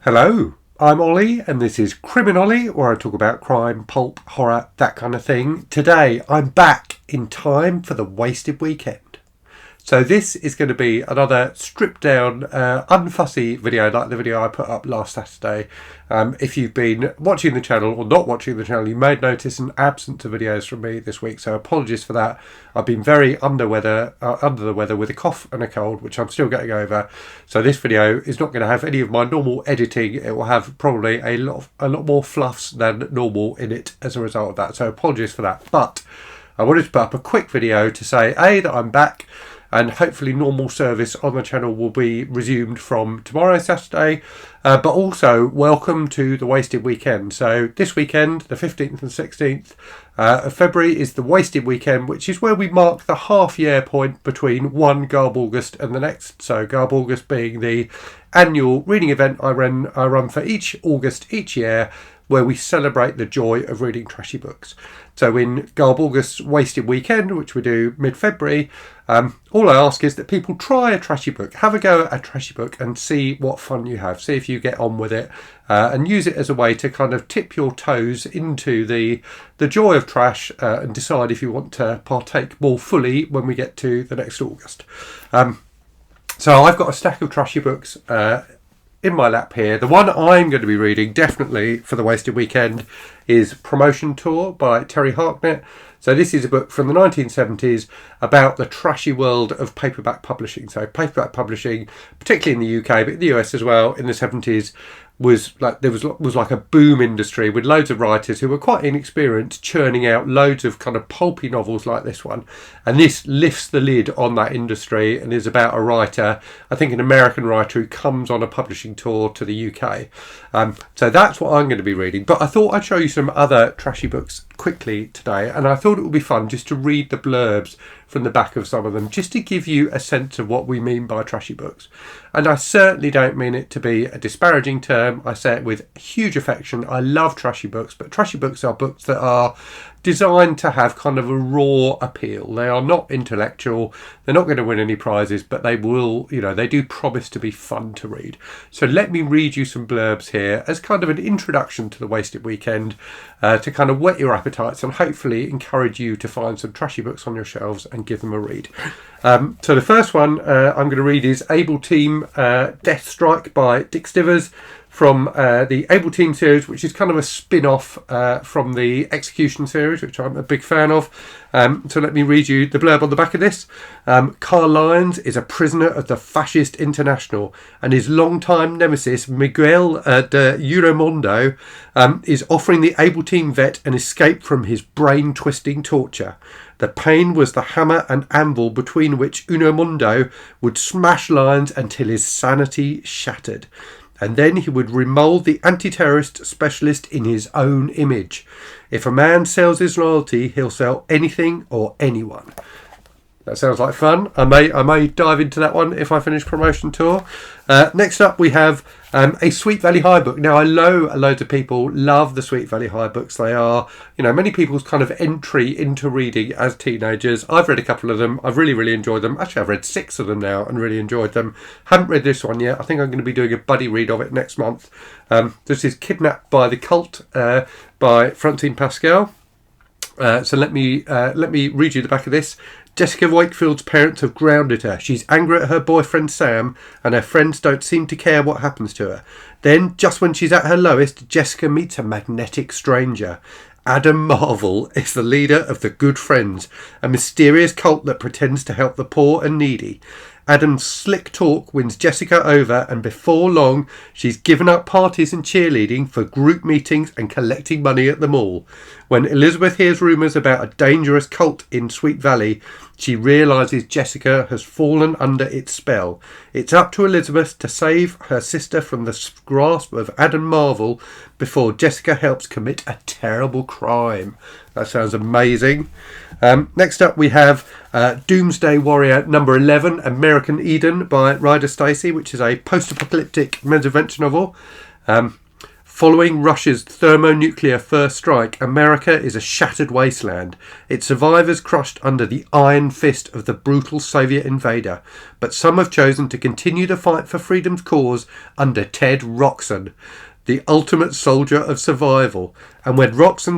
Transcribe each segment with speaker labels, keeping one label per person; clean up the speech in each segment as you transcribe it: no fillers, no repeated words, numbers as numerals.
Speaker 1: Hello, I'm Ollie and this is CriminOlly, where I talk about crime, pulp, horror, that kind of thing. Today I'm back in time for the Wasted Weekend. So this is going to be another stripped down, unfussy video like the video I put up last Saturday. If you've been watching the channel or not watching the channel, you may notice an absence of videos from me this week, so apologies for that. I've been very under the weather with a cough and a cold, which I'm still getting over. So this video is not going to have any of my normal editing. It will have probably a lot more fluffs than normal in it as a result of that. So apologies for that. But I wanted to put up a quick video to say, A, that I'm back, and hopefully normal service on the channel will be resumed from tomorrow, Saturday. But also, welcome to the Wasted Weekend. So this weekend, the 15th and 16th of February, is the Wasted Weekend, which is where we mark the half-year point between one GarbAugust and the next. So GarbAugust being the annual reading event I run for each August each year, where we celebrate the joy of reading trashy books. So in GarbAugust Wasted Weekend, which we do mid-February, all I ask is that people try a trashy book, have a go at a trashy book and see what fun you have, see if you get on with it, and use it as a way to kind of tip your toes into the joy of trash, and decide if you want to partake more fully when we get to the next August. So I've got a stack of trashy books in my lap here. The one I'm going to be reading definitely for the Wasted Weekend is Promotion Tour by Terry Harknett. So this is a book from the 1970s about the trashy world of paperback publishing. So paperback publishing, particularly in the UK, but in the US as well, in the 70s, was like a boom industry with loads of writers who were quite inexperienced, churning out loads of kind of pulpy novels like this one. And this lifts the lid on that industry and is about a writer, I think an American writer, who comes on a publishing tour to the UK. So that's what I'm going to be reading. But I thought I'd show you some other trashy books quickly today, and I thought it would be fun just to read the blurbs from the back of some of them, just to give you a sense of what we mean by trashy books. And I certainly don't mean it to be a disparaging term. I say it with huge affection. I love trashy books, but trashy books are books that are designed to have kind of a raw appeal. They are not intellectual. They're not going to win any prizes, but they will, they do promise to be fun to read. So let me read you some blurbs here as kind of an introduction to the Wasted Weekend, to kind of whet your appetites and hopefully encourage you to find some trashy books on your shelves and give them a read. So the first one I'm going to read is Able Team Death Strike by Dick Stivers, from the Able Team series, which is kind of a spin-off from the Execution series, which I'm a big fan of. So let me read you the blurb on the back of this. Carl Lyons is a prisoner of the Fascist International, and his longtime nemesis, Miguel de Unamundo, is offering the Able Team vet an escape from his brain-twisting torture. The pain was the hammer and anvil between which Unamundo would smash Lyons until his sanity shattered. And then he would remould the anti-terrorist specialist in his own image. If a man sells his loyalty, he'll sell anything or anyone. That sounds like fun. I may dive into that one if I finish Promotion Tour. Next up we have a Sweet Valley High book. Now I know loads of people love the Sweet Valley High books. They are, many people's kind of entry into reading as teenagers. I've read a couple of them. I've really, really enjoyed them. Actually, I've read 6 of them now and really enjoyed them. Haven't read this one yet. I think I'm going to be doing a buddy read of it next month. This is Kidnapped by the Cult by Francine Pascal. So let me read you the back of this. Jessica Wakefield's parents have grounded her. She's angry at her boyfriend Sam, and her friends don't seem to care what happens to her. Then, just when she's at her lowest, Jessica meets a magnetic stranger. Adam Marvel is the leader of the Good Friends, a mysterious cult that pretends to help the poor and needy. Adam's slick talk wins Jessica over, and before long, she's given up parties and cheerleading for group meetings and collecting money at the mall. When Elizabeth hears rumours about a dangerous cult in Sweet Valley, she realises Jessica has fallen under its spell. It's up to Elizabeth to save her sister from the grasp of Adam Marvel before Jessica helps commit a terrible crime. That sounds amazing. Next up we have Doomsday Warrior number 11, American Eden by Ryder Stacy, which is a post-apocalyptic men's adventure novel. Following Russia's thermonuclear first strike, America is a shattered wasteland, its survivors crushed under the iron fist of the brutal Soviet invader. But some have chosen to continue the fight for freedom's cause under Ted Roxon, the ultimate soldier of survival. And when Roxon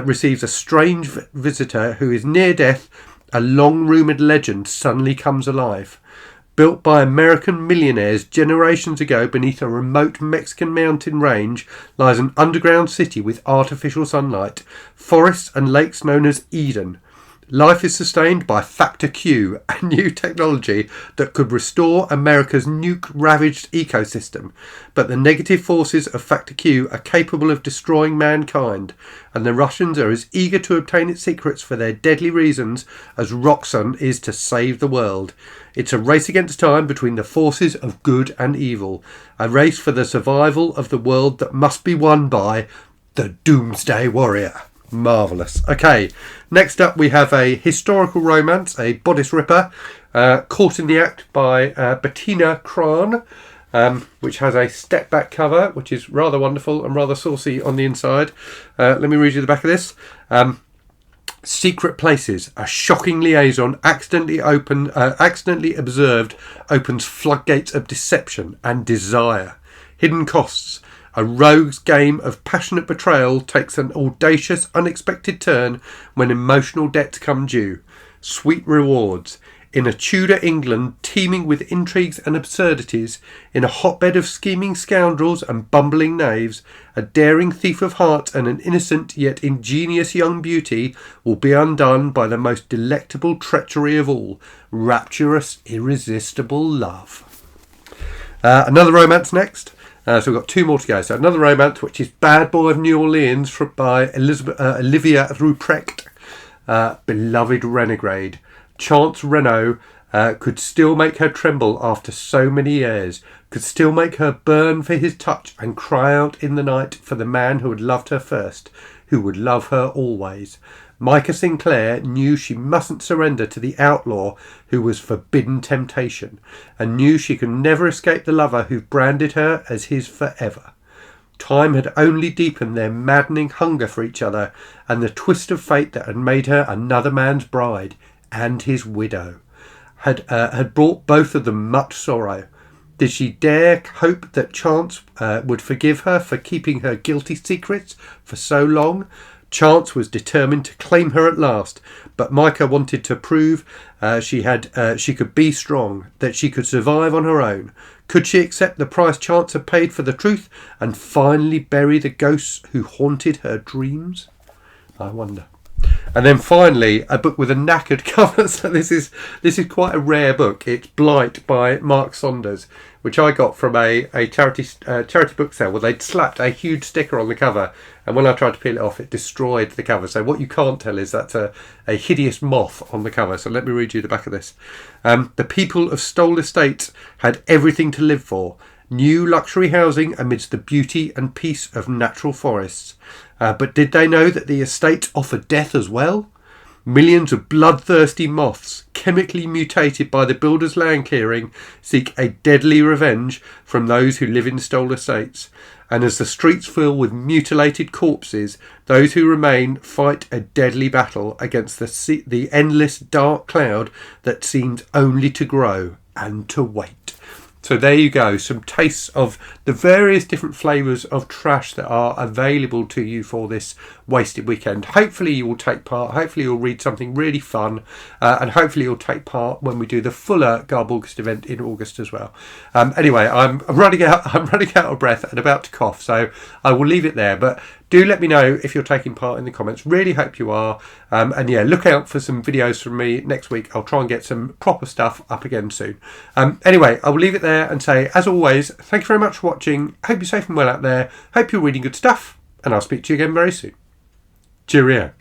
Speaker 1: receives a strange visitor who is near death, a long-rumoured legend suddenly comes alive. Built by American millionaires generations ago beneath a remote Mexican mountain range lies an underground city with artificial sunlight, forests and lakes known as Eden. Life is sustained by Factor Q, a new technology that could restore America's nuke-ravaged ecosystem. But the negative forces of Factor Q are capable of destroying mankind, and the Russians are as eager to obtain its secrets for their deadly reasons as Roxon is to save the world. It's a race against time between the forces of good and evil, a race for the survival of the world that must be won by the Doomsday Warrior. Marvellous. Okay, next up we have a historical romance, a bodice ripper, Caught in the Act by Bettina Krahn, which has a step back cover, which is rather wonderful and rather saucy on the inside. Let me read you the back of this. Secret places. A shocking liaison accidentally observed opens floodgates of deception and desire. Hidden costs. A rogue's game of passionate betrayal takes an audacious, unexpected turn when emotional debts come due. Sweet rewards. In a Tudor England teeming with intrigues and absurdities, in a hotbed of scheming scoundrels and bumbling knaves, a daring thief of heart and an innocent yet ingenious young beauty will be undone by the most delectable treachery of all, rapturous, irresistible love. Another romance next. So we've got two more to go. So another romance, which is Bad Boy of New Orleans by Olivia Ruprecht, beloved renegade. Chance Renaud could still make her tremble after so many years, could still make her burn for his touch and cry out in the night for the man who had loved her first, who would love her always. Micah Sinclair knew she mustn't surrender to the outlaw who was forbidden temptation, and knew she could never escape the lover who branded her as his forever. Time had only deepened their maddening hunger for each other, and the twist of fate that had made her another man's bride and his widow had brought both of them much sorrow. Did she dare hope that Chance would forgive her for keeping her guilty secrets for so long? Chance was determined to claim her at last, but Micah wanted to prove she could be strong, that she could survive on her own. Could she accept the price Chance had paid for the truth and finally bury the ghosts who haunted her dreams? I wonder. And then finally, a book with a knackered cover. So this is quite a rare book. It's Blight by Mark Saunders, which I got from a charity book sale where they'd slapped a huge sticker on the cover, and when I tried to peel it off, it destroyed the cover. So what you can't tell is that's a hideous moth on the cover. So let me read you the back of this. The people of Stoll Estates had everything to live for. New luxury housing amidst the beauty and peace of natural forests. But did they know that the estate offered death as well? Millions of bloodthirsty moths, chemically mutated by the builder's land clearing, seek a deadly revenge from those who live in Stoll Estates. And as the streets fill with mutilated corpses, those who remain fight a deadly battle against the endless dark cloud that seems only to grow and to wait. So there you go, some tastes of the various different flavours of trash that are available to you for this wasted weekend. Hopefully you will take part, hopefully you'll read something really fun, and hopefully you'll take part when we do the fuller GarbAugust event in August as well. Anyway, I'm running out of breath and about to cough, so I will leave it there. But do let me know if you're taking part in the comments. Really hope you are. And yeah, look out for some videos from me next week. I'll try and get some proper stuff up again soon. Anyway, I will leave it there and say, as always, thank you very much for watching. Hope you're safe and well out there. Hope you're reading good stuff. And I'll speak to you again very soon. Cheerio.